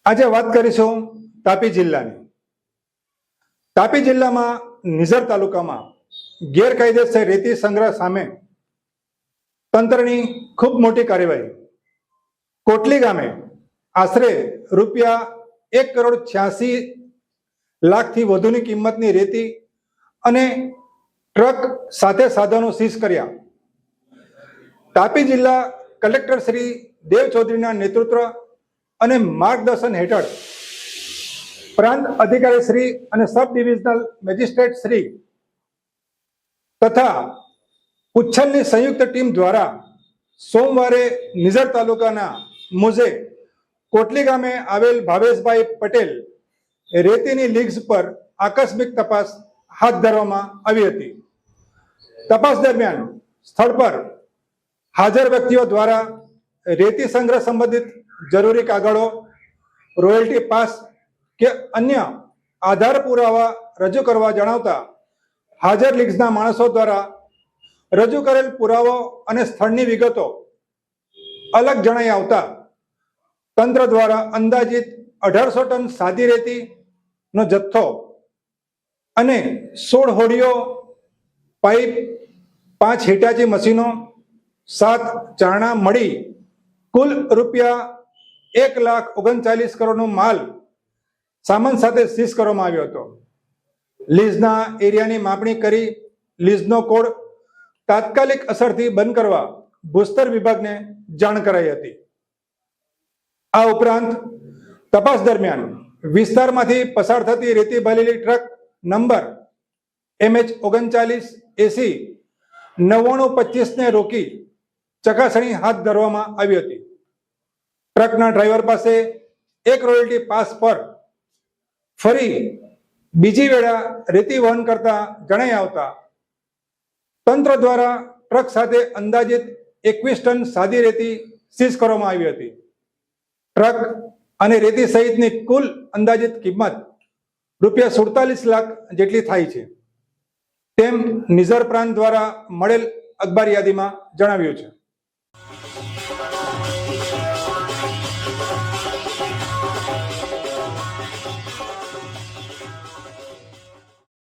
આજે વાત કરીશું તાપી જિલ્લાની. તાપી જિલ્લામાં નિઝર તાલુકામાં ગેરકાયદેસર રેતી સંગ્રહ સામે તંત્રની ખૂબ મોટી કાર્યવાહી. કોટલી ગામે આશરે ₹1,86,00,000થી વધુની કિંમતની રેતી અને ટ્રક સાથે સાધનો સીઝ કર્યા. તાપી જિલ્લા કલેક્ટર શ્રી દેવ ચૌધરીના નેતૃત્વ અને માર્ગદર્શન હેઠળ પ્રાંત અધિકારી શ્રી અને સબ ડિવિઝનલ મેજિસ્ટ્રેટ શ્રી તથા ઉચ્છલની સંયુક્ત ટીમ દ્વારા સોમવારે નિઝર તાલુકાના મુજે કોટલી ગામે આવેલ ભાવેશભાઈ પટેલ રેતીની લીઝ પર આકસ્મિક તપાસ હાથ ધરવામાં આવી હતી. તપાસ દરમિયાન સ્થળ પર હાજર વ્યક્તિઓ દ્વારા રેતી સંગ્રહ સંબંધિત જરૂરી કાગળો, રોયલ્ટી પાસ કે અન્ય આધાર પુરાવા રજૂ કરવા જણાવતા હાજર લીઝના માણસો દ્વારા રજૂ કરેલ પુરાવો અને સ્થળની વિગતો અલગ જણાઈ આવતા તંત્ર દ્વારા અંદાજિત 1800 ટન સાદી રેતીનો જથ્થો અને 16 હોડીઓ, પાઇપ, 5 હિટાચી મશીનો, 7 ચારણા મળી કુલ ₹1,39 કરોડનો માલ સામાન સાથે સીઝ કરવામાં આવ્યો હતો. લીઝના એરિયાની માપણી કરી લીઝનો કોડ તાત્કાલિક અસરથી બંધ કરવા ભૂસ્તર વિભાગને જાણ કરાઈ હતી. આ ઉપરાંત તપાસ દરમિયાન વિસ્તારમાંથી પસાર થતી રેતી ભરેલી ટ્રક નંબર MH39AC9925 ને રોકી ચકાસણી હાથ ધરવામાં આવી હતી. ટ્રકના ડ્રાઈવર પાસે એક રોયલ્ટી પાસ પર ફરી બીજી વેળા રેતી વહન કરતા જણાઈ આવતા તંત્ર દ્વારા ટ્રક સાથે અંદાજિત 21 ટન સાદી રેતી સીઝ કરવામાં આવી હતી. ટ્રક અને રેતી સહિતની કુલ અંદાજિત કિંમત ₹47 લાખ જેટલી થાય છે તેમ નિઝર પ્રાંત દ્વારા મળેલ અખબાર યાદીમાં જણાવ્યું છે.